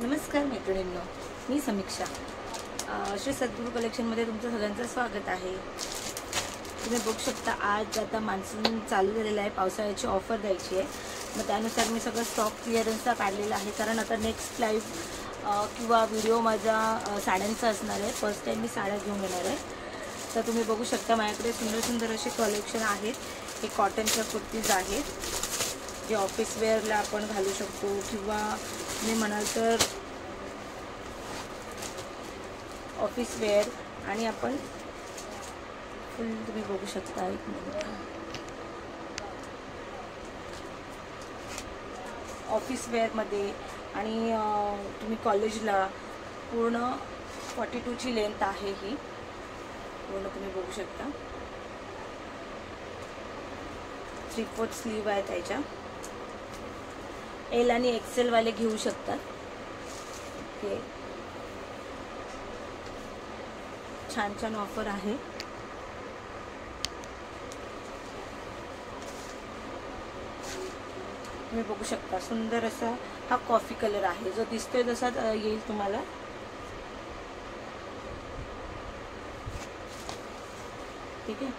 नमस्कार मैत्रिणींनो, मी समीक्षा. श्री सद्गुरू कलेक्शनमध्ये तुमचं सगळ्यांचं स्वागत आहे. तुम्ही बघू शकता आज आता मान्सून चालू झालेला आहे, पावसाळ्याची ऑफर द्यायची आहे. मग त्यानुसार मी सगळं स्टॉक क्लिअरन्सचा काढलेला आहे, कारण आता नेक्स्ट लाईव्ह किंवा व्हिडिओ माझा साड्यांचा असणार आहे. फर्स्ट टाईम मी साड्या घेऊन येणार आहे. तर तुम्ही बघू शकता माझ्याकडे सुंदर सुंदर असे कलेक्शन आहेत. हे कॉटनच्या कुर्तीज आहेत, जे ऑफिस वेअरला आपण घालू शकतो, किंवा मी म्हणाल तर ऑफिस वेअर. आणि आपण फुल तुम्ही बघू शकता, एक मिनिट, ऑफिस वेअरमध्ये आणि तुम्ही कॉलेजला पूर्ण 42ची लेंथ आहे. ही पूर्ण तुम्ही बघू शकता. 3/4 स्लीव आहे त्याच्या. एल आणि एक्सेल वाले घेऊ शकतात. ओके, छान छान ऑफर आहे. तुम्ही बघू शकता सुंदर असा हा कॉफी कलर आहे, जो दिसतोय तसा येईल तुम्हाला. ठीक आहे,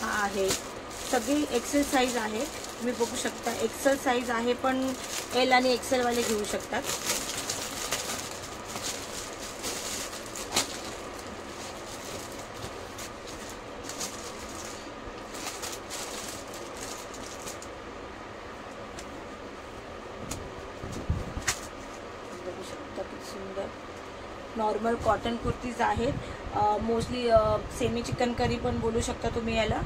हा आहे. सगळी एक्सेल साईज आहे. तुम्ही बघू शकता एक्सेल साईज आहे, पण एल आणि एक्सेल वाले घेऊ शकतात. बघू शकता किती सुंदर नॉर्मल कॉटन कुर्तीज आहेत. मोस्टली सेमी चिकनकरी पण बोलू शकता तुम्ही याला.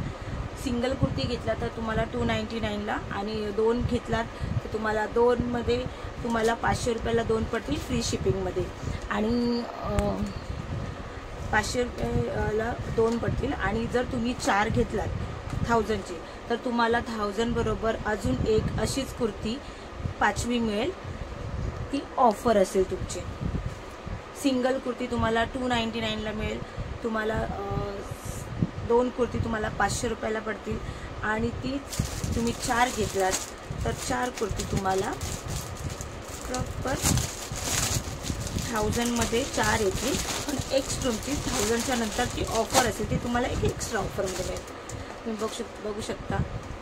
सिंगल कुर्ती घेतला तर तुम्हाला 299ला, आणि 2 घेतलात तर तुम्हाला 2मध्ये तुम्हाला 500 रुपयाला 2 पडतील फ्री शिपिंगमध्ये. आणि 500 रुपयाला 2 पडतील. आणि जर तुम्ही 4 घेतलात 1000ची तर तुम्हाला 1000 बरोबर अजून एक अशीच कुर्ती 5वी मिळेल. ती ऑफर असेल तुमची. सिंगल कुर्ती तुम्हाला 299ला मिळेल. तुम्हाला 2 कुर्ती तुम्हाला 500 रुपयाला पडतील. आणि तीच तुम्ही 4 घेतलात तर 4 कुर्ती तुम्हाला प्रॉपर 1000मध्ये 4 येतील. पण एक्स्ट्राची 1000च्या नंतर ती ऑफर असेल, ती तुम्हाला एक एक्स्ट्रा ऑफरमध्ये मिळेल. तुम्ही बघू शकता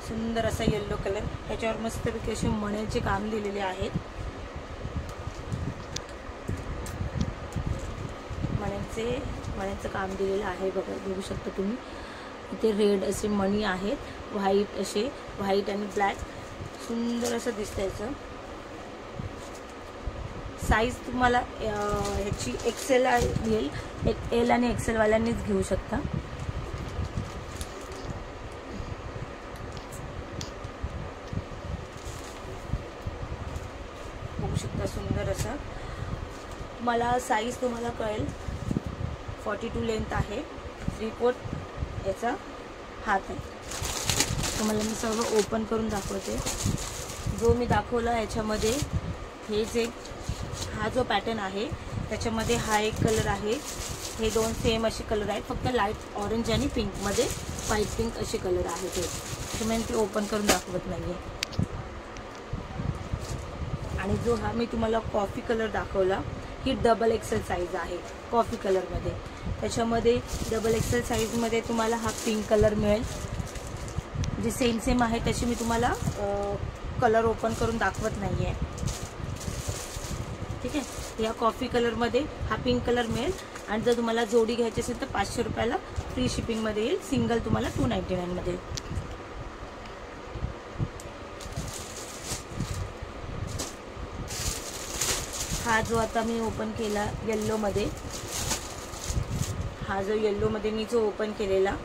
सुंदर असा येल्लो कलर. त्याच्यावर मस्तपैकी असे मण्याचे काम दिलेले आहेत. मण्याचं काम दिलेलं आहे. बघू शकता तुम्ही. इथे रेड असे मणी आहेत, व्हाईट असे, व्हाईट आणि ब्लॅक. सुंदर असं दिसतायचं. साईज तुम्हाला ह्याची एक्सेल येईल. एल आणि एक्सेल वाल्यांनीच घेऊ शकता. बघू शकता सुंदर असं. मला साईज तुम्हाला कळेल. 42 लेंथ आहे. 3/4 याचा हात आहे. तुम्हाला मी सर्व ओपन करून दाखवते. जो मी दाखवला याच्यामध्ये हे जे हा जो पॅटर्न आहे त्याच्यामध्ये हा एक कलर आहे. हे 2 सेम असे कलर आहेत, फक्त लाईट ऑरेंज आणि पिंकमध्ये व्हाईट पिंक असे कलर आहेत. तुम्ही ते ओपन करून दाखवत नाही आहे. आणि जो हा मी तुम्हाला कॉफी कलर दाखवला, ही डबल एक्सेल साईज आहे कॉफी कलरमध्ये. त्याच्यामध्ये डबल एक्सेल साईजमध्ये तुम्हाला हा पिंक कलर मिळेल. जे सेम आहे त्याची मी तुम्हाला कलर ओपन करून दाखवत नाही आहे. ठीक आहे, या कॉफी कलरमध्ये हा पिंक कलर मिळेल. आणि जर तुम्हाला जोडी घ्यायची असेल तर 500 रुपयाला फ्री शिपिंगमध्ये येईल. सिंगल तुम्हाला 299मध्ये. हा जो आता मी ओपन केला येल्लोमध्ये, हा जो येल्लोमध्ये मी जो ओपन केलेला,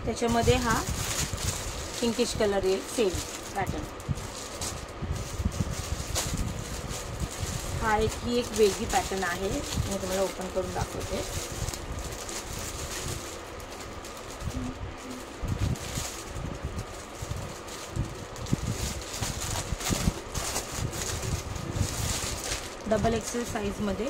त्याच्यामध्ये हा पिंकिश कलर येईल, सेम पॅटर्न. हा ही एक वेगळी पॅटर्न आहे. मी तुम्हाला ओपन करून दाखवते. डबल एक्सेल साईजमध्ये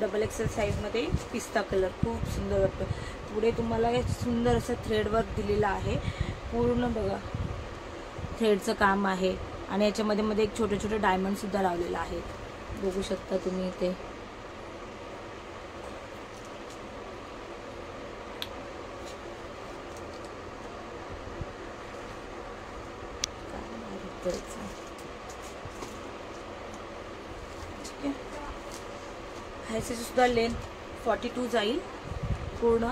डबल एक्सेल साईजमध्ये पिस्ता कलर खूप सुंदर वाटतो. पुढे तुम्हाला सुंदर असं थ्रेड वर्क दिलेलं आहे. पूर्ण बघा थ्रेडचं काम आहे आणि याच्यामध्ये मध्ये एक छोटे छोटे डायमंड सुद्धा लावलेलं आहे. बघू शकता तुम्ही इथे. ह्याची सुद्धा लेंथ 42 जाईल पूर्ण.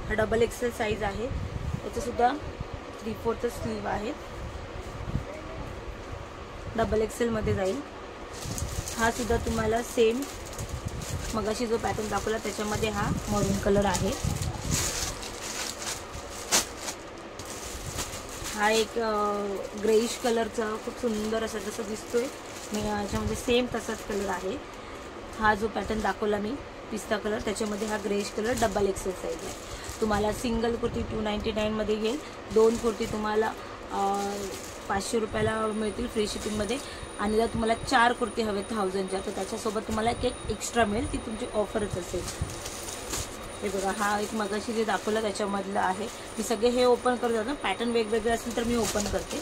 हा डबल एक्सेल साईज आहे. याचं सुद्धा 3/4 स्लीव आहे. डबल एक्सेल मध्ये जाईल. हा सुद्धा तुम्हाला सेम मगाशी जो पॅटर्न दाखवला त्याच्यामध्ये हा मरून कलर आहे. हा एक ग्रेइश कलरचा खूप सुंदर असा जसं दिसतोय याच्यामध्ये सेम तसाच कलर आहे. हा जो पॅटर्न दाखवला मी पिस्ता कलर त्याच्यामध्ये हा greyish colour double XL size आहे. तुम्हाला सिंगल कुर्ती 299 मध्ये येईल. 2 कुर्ती तुम्हाला 500 रुपयाला मिळतील फ्री शिपिंगमध्ये. आणि जर तुम्हाला 4 कुर्ती हवेत 1000च्या तर त्याच्यासोबत तुम्हाला एक एक्स्ट्रा मिळेल. ती तुमची ऑफरच असेल. हे बघा हा एक मगाशी जे दाखवलं त्याच्यामधलं आहे. मी सगळे हे ओपन करत जातो. पॅटर्न वेगवेगळे असेल तर मी ओपन करते.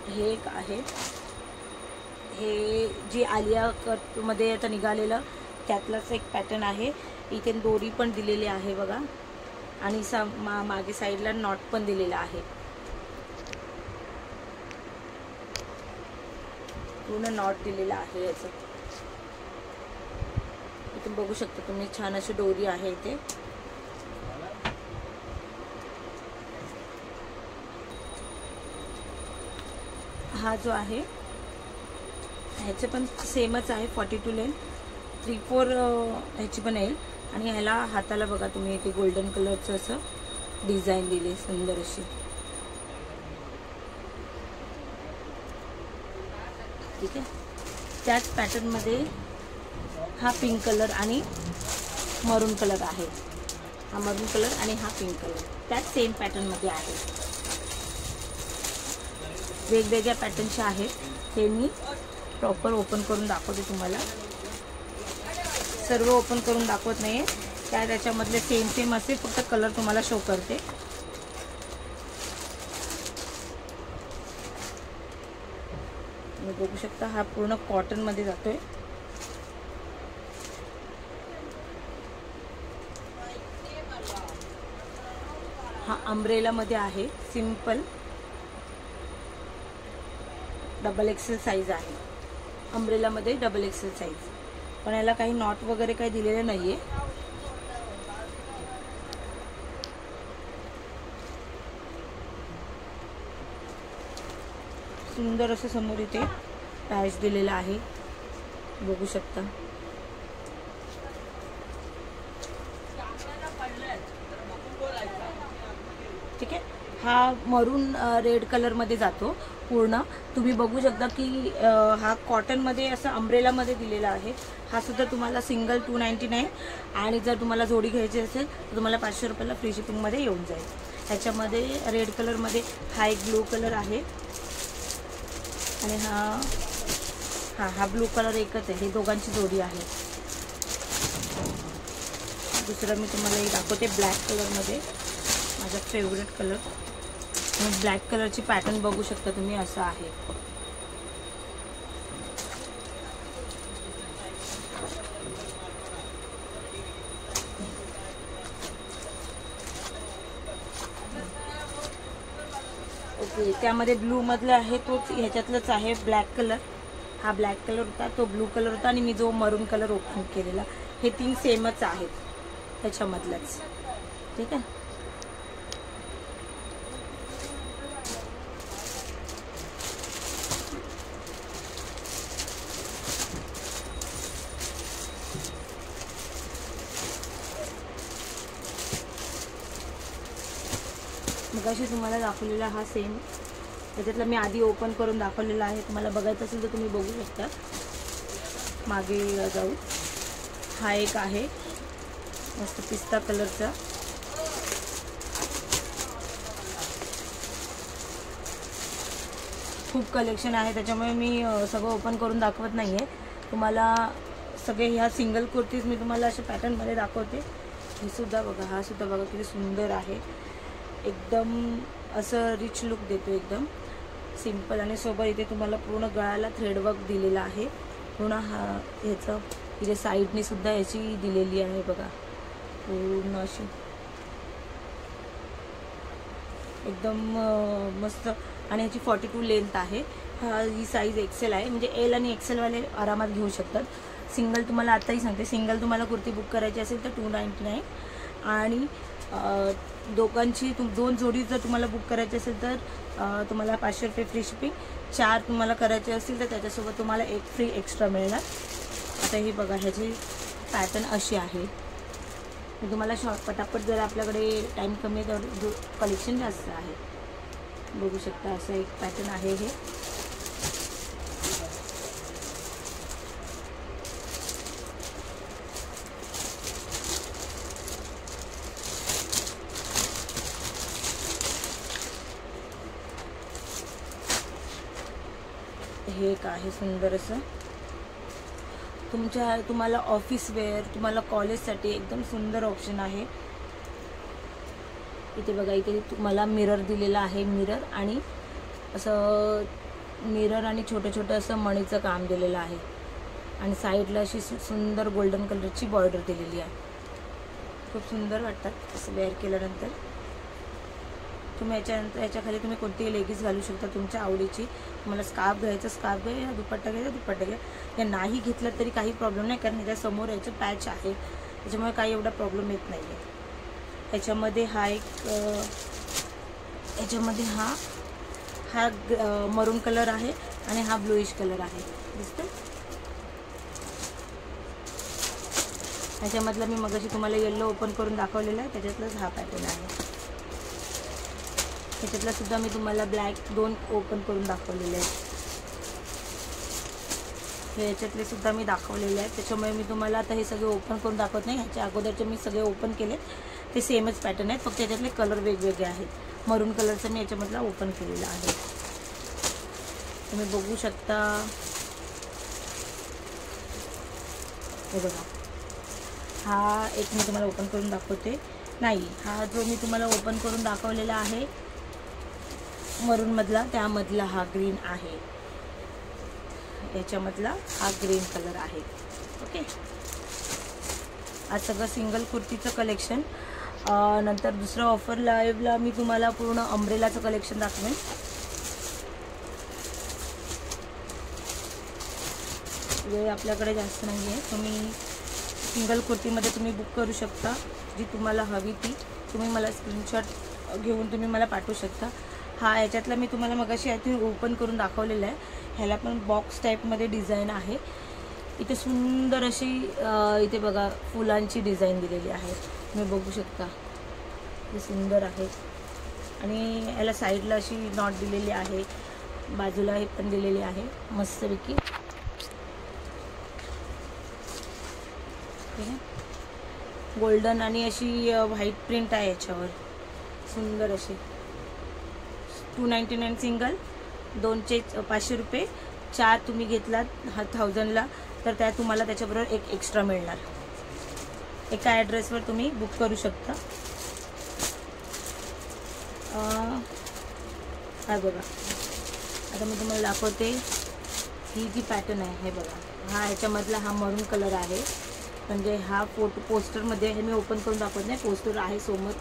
हे एक आहे. हे जे आलिया कटमध्ये आता निघालेलं त्यातलाच एक पॅटर्न आहे. इथे दोरी पण दिलेली आहे बघा आणि मागे साईडला नॉट पण दिलेला आहे. पूर्ण नॉट दिलेला आहे याचं. इथे बघू शकता तुम्ही छान अशी दोरी आहे इथे. हा जो आहे ह्याचे पण सेमच आहे. 42 लेंथ 3/4 ह्याची पण येईल. आणि ह्याला हाताला बघा तुम्ही इथे गोल्डन कलरचं असं डिझाईन दिली सुंदर अशी. ठीक आहे. त्याच पॅटर्नमध्ये हा पिंक कलर आणि मरून कलर आहे. हा मरून कलर आणि हा पिंक कलर त्याच सेम पॅटर्नमध्ये आहे. वेगवेगळ्या पॅटर्नचे आहेत. हे मी प्रॉपर ओपन करून दाखवते तुम्हाला. सर्व ओपन करून दाखवत नाही. त्याच्यामधले सेम असे फक्त कलर तुम्हाला शो करते. तुम्ही बघू शकता हा पूर्ण कॉटन मध्ये जातोय. हा अम्ब्रेला मध्ये आहे. सिंपल डबल एक्सेल साईज आहे. अम्ब्रेला मध्ये डबल एक्सेल साईज. पण याला काही नॉट वगैरे काही दिलेलं नाहीये. सुंदर असं समोर इथे पॅच दिलेला आहे. बघू शकता. ठीक आहे. हा मरून रेड कलर मध्ये जातो पूर्ण. तुम्ही बघू शकता की हा कॉटन मध्ये असं अम्ब्रेला मध्ये दिलेला आहे. हा सुद्धा तुम्हाला सिंगल 299 आणि जर तुम्हाला जोडी घ्यायची असेल तर तुम्हाला 500 रुपयाला फ्री शिपिंग मध्ये येऊन जाईल. ह्याच्यामध्ये रेड कलर मध्ये हा एक ब्लू कलर आहे आणि हा ब्लू कलर एकच आहे. हे दोघांची जोडी आहे. दुसरं मी तुम्हाला हे दाखवते ब्लॅक कलर मध्ये. माझा फेवरेट कलर. ब्लॅक कलरची पॅटर्न बघू शकता तुम्ही असं आहे. ओके. त्यामध्ये ब्लू मधलं आहे तोच ह्याच्यातलंच आहे. Black colour. हा ब्लॅक कलर होता. तो ब्लू कलर होता आणि मी जो मरून कलर ओपन केलेला. हे 3 सेमच आहेत त्याच्यामधलंच. ठीक आहे. मगाशी तुम्हाला दाखवलेला हा सेम त्याच्यातला मी आधी ओपन करून दाखवलेला आहे. तुम्हाला बघायचं असेल तर तुम्ही बघू शकता. मागे जाऊ. हा एक आहे मस्त पिस्ता कलरचा. खूप कलेक्शन आहे, त्याच्यामुळे मी सगळं ओपन करून दाखवत नाही आहे तुम्हाला. सगळे ह्या सिंगल कुर्तीज मी तुम्हाला अशा पॅटर्नमध्ये दाखवते. हे सुद्धा बघा, हा सुद्धा बघा किती सुंदर आहे, एकदम असं रिच लुक देतो, एकदम सिंपल. आणि सोबत इथे तुम्हाला पूर्ण गळ्याला थ्रेडवर्क दिलेला आहे. पूर्ण हा ह्याचं इथे साईडने सुद्धा याची दिलेली आहे बघा, पूर्ण अशी एकदम मस्त. आणि ह्याची 42 लेंथ आहे. ही साईज एक्सेल आहे, म्हणजे एल आणि एक्सेलवाले आरामात घेऊ शकतात. सिंगल तुम्हाला आत्ताही सांगते, सिंगल तुम्हाला कुर्ती बुक करायची असेल तर 299 आणि दोघांची दोन जोडी जर तुम्हाला बुक करायची असेल तर तुम्हाला 500 रुपये फ्री शिपिंग. 4 तुम्हाला करायचे असतील तर त्याच्यासोबत तुम्हाला 1 फ्री एक्स्ट्रा मिळणार. आता ही बघा, ह्याची पॅटर्न अशी आहे. मी तुम्हाला पटापट, जर आपल्याकडे टाईम कमी आहे तर कलेक्शन जास्त आहे, बघू शकता. असं एक पॅटर्न आहे हे. हे एक आहे सुंदर असं, तुम्हाला ऑफिस वेअर, तुम्हाला कॉलेजसाठी एकदम सुंदर ऑप्शन आहे. इथे बघा, इथे तुम्हाला मिरर दिलेला आहे, मिरर आणि असं मिरर आणि छोटं छोटं असं मणीचं काम दिलेलं आहे. आणि साईडला अशी सुंदर गोल्डन कलरची बॉर्डर दिलेली आहे. खूप सुंदर वाटतात असं वेअर केल्यानंतर. तुम्ही याच्याखाली तुम्ही कोणतीही लेगीज घालू शकता तुमच्या आवडीची. तुम्हाला स्कार्फ घ्यायचं स्कार्फ घ्या, या दुपट्टा घ्यायचा दुपट्टा घ्या. या नाही घेतलं तरी काही प्रॉब्लेम नाही, कारण याच्यासमोर याचं पॅच आहे, त्याच्यामुळे काही एवढा प्रॉब्लेम येत नाही आहे. याच्यामध्ये हा एक याच्यामध्ये हा मरून कलर आहे आणि हा ब्लूइश कलर आहे, दिसतं. ह्याच्यामधला मी मगाशी तुम्हाला येल्लो ओपन करून दाखवलेला आहे, त्याच्यातलाच हा पॅटर्न आहे. ह्याच्यातला सुद्धा मी तुम्हाला ब्लॅक 2 ओपन करून दाखवलेले आहेत. हे याच्यातले सुद्धा मी दाखवलेले आहेत, त्याच्यामुळे मी तुम्हाला आता हे सगळे ओपन करून दाखवत नाही. ह्याच्या अगोदरचे मी सगळे ओपन केलेत, ते सेमच पॅटर्न आहेत, फक्त याच्यातले कलर वेगवेगळे आहेत. मरून कलरचं मी याच्यामधला ओपन केलेला आहे, तुम्ही बघू शकता. हे बघा, हा एक मी तुम्हाला ओपन करून दाखवते. नाही, हा जो मी तुम्हाला ओपन करून दाखवलेला आहे मरूनमधला, त्यामधला हा ग्रीन आहे, याच्यामधला हा ग्रीन कलर आहे. ओके, आज सगळं सिंगल कुर्तीचं कलेक्शन. नंतर दुसरं ऑफर लाईव्हला मी तुम्हाला पूर्ण अम्ब्रेलाचं कलेक्शन दाखवेन. वेळ आपल्याकडे जास्त नाही आहे. तुम्ही सिंगल कुर्तीमध्ये तुम्ही बुक करू शकता, जी तुम्हाला हवी ती तुम्ही मला स्क्रीनशॉट घेऊन तुम्ही मला पाठवू शकता. हा याच्यातला मी तुम्हाला मगाशी आधी ओपन करून दाखवलेला आहे. ह्याला पण बॉक्स टाईपमध्ये डिझाईन आहे. इथे सुंदर अशी इथे बघा फुलांची डिझाईन दिलेली आहे, तुम्ही बघू शकता, हे सुंदर आहे. आणि याला साईडला अशी नॉट दिलेली आहे, बाजूला हे पण दिलेली आहे मस्तपैकी. गोल्डन आणि अशी व्हाईट प्रिंट आहे याच्यावर, सुंदर अशी. 299 सिंगल, 2चे 500 रुपये. 4 तुम्ही घेतलात 1000ला तर त्या तुम्हाला त्याच्याबरोबर 1 एक्स्ट्रा मिळणार. एका ॲड्रेसवर तुम्ही बुक करू शकता. हा बघा, आता मी तुम्हाला दाखवते ही जी पॅटर्न आहे. हे बघा, हा ह्याच्यामधला हा मरून कलर आहे, म्हणजे हा पोस्टरमध्ये आहे. मी ओपन करून दाखवत नाही, पोस्टर आहे समोर,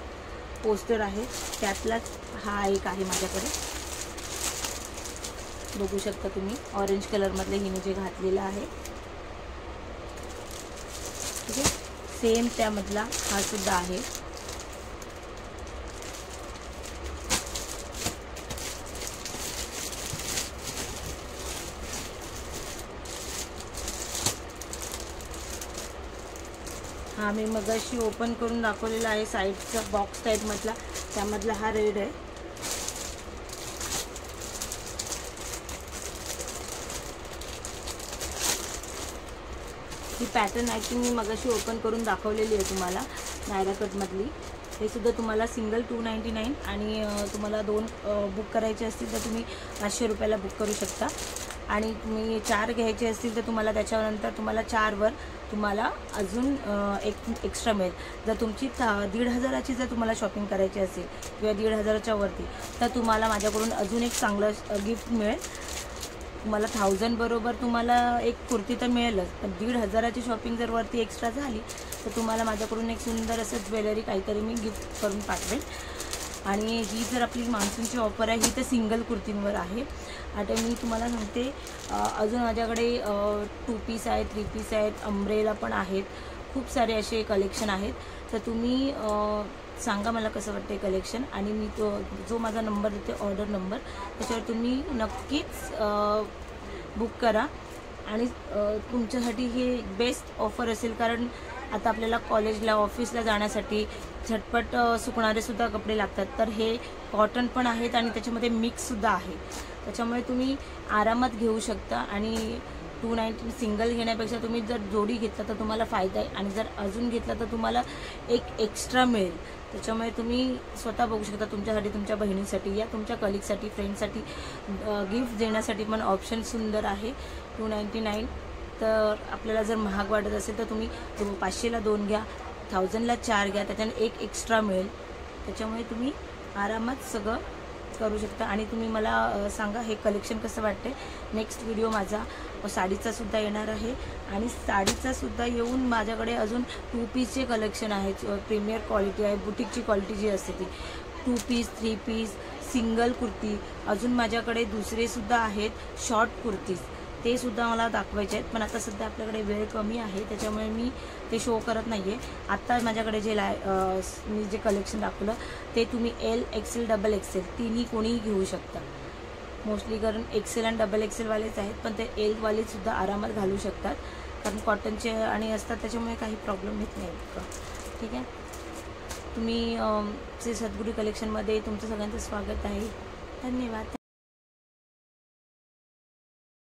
पोस्टर आहे, त्यातलाच हा एक आहे माझ्याकडे, बघू शकता तुम्ही. ऑरेंज कलरमधले हिने जे घातलेला आहे, ठीक आहे, सेम त्यामधला हा सुद्धा आहे. हा मी मगाशी ओपन करून दाखवलेला आहे, साईडचा बॉक्स टाईपमधला, त्यामधला हा रेड आहे. ही पॅटर्न आहे की मी मगाशी ओपन करून दाखवलेली आहे तुम्हाला, नायरा कटमधली. हे सुद्धा तुम्हाला सिंगल 299 आणि तुम्हाला 2 बुक करायचे असतील तर तुम्ही 500 रुपयाला बुक करू शकता. आणि तुम्ही 4 घ्यायचे असतील तर तुम्हाला त्याच्यानंतर तुम्हाला 4वर तुम्हाला अजून एक एक्स्ट्रा मिळेल. जर तुमची 1,500ची जर तुम्हाला शॉपिंग करायची असेल किंवा 1,500च्या वरती तर तुम्हाला माझ्याकडून अजून एक चांगलं गिफ्ट मिळेल. तुम्हाला 1000 बरोबर तुम्हाला एक कुर्ती तर मिळेलच, पण 1,500ची शॉपिंग जर वरती एक्स्ट्रा झाली तर तुम्हाला माझ्याकडून एक सुंदर असं ज्वेलरी काहीतरी मी गिफ्ट करून पाठवेल. आणि ही जर आपली मान्सूनची ऑफर आहे, ही तर सिंगल कुर्तींवर आहे. आता मी तुम्हाला सांगते अजून माझ्याकडे 2 पीस आहेत, 3 पीस आहेत, अम्ब्रेला पण आहेत, खूप सारे असे कलेक्शन आहेत. तर तुम्ही सांगा मला कसं वाटते कलेक्शन, आणि मी जो माझा नंबर देते ऑर्डर नंबर त्याच्यावर तुम्ही नक्कीच बुक करा. आणि तुमच्यासाठी हे बेस्ट ऑफर असेल, कारण आता आपल्याला कॉलेजला ऑफिसला जाण्यासाठी झटपट सुकणारे सुद्धा कपडे लागतात. तर हे कॉटन पण आहेत आणि त्याच्यामध्ये मिक्ससुद्धा आहे, त्याच्यामुळे तुम्ही आरामात घेऊ शकता. आणि 290 सिंगल घेण्यापेक्षा तुम्ही जर जोडी घेतला तर तुम्हाला फायदा आहे, आणि जर अजून घेतला तर तुम्हाला एक एक्स्ट्रा मिळेल. त्याच्यामुळे तुम्ही स्वतः बघू शकता, तुमच्यासाठी, तुमच्या बहिणीसाठी या तुमच्या कलिगसाठी, फ्रेंडसाठी गिफ्ट देण्यासाठी पण ऑप्शन सुंदर आहे 299. तर आपल्याला जर महाग वाटत असेल तर तुम्ही 500ला 2 घ्या, 1000ला 4 घ्या, त्याच्याने एक एक्स्ट्रा मिळेल. त्याच्यामुळे तुम्ही आरामात सगळं करू शकता. आणि तुम्ही मला सांगा हे कलेक्शन कसं वाटते. नेक्स्ट व्हिडिओ माझा साडीचा सुद्धा येणार आहे, आणि साडीचा सुद्धा येऊन माझ्याकडे अजून 2 पीसचे कलेक्शन आहेत. प्रीमियर क्वालिटी आहे, बुटीकची क्वालिटी जी असते ती 2 पीस, 3 पीस, सिंगल कुर्ती, अजून माझ्याकडे दुसरे सुद्धा आहेत शॉर्ट कुर्तीज, ते सुद्धा मला दाखवायचे आहेत. पण आता सध्या आपल्याकडे वेळ कमी आहे, त्याच्यामुळे मी ते शो करत नाही आहे. आत्ता माझ्याकडे मी जे कलेक्शन दाखवलं ते तुम्ही L, XL, XXL तिन्ही कोणीही घेऊ शकता मोस्टली, कारण XL आणि XXL वालेच आहेत, पण ते L वालेसुद्धा आरामात घालू शकतात, कारण कॉटनचे आणि असतात, त्याच्यामुळे काही प्रॉब्लेम येत नाही इतका. ठीक आहे. तुम्ही श्री सद्गुरू कलेक्शनमध्ये तुमचं सगळ्यांचं स्वागत आहे. धन्यवाद.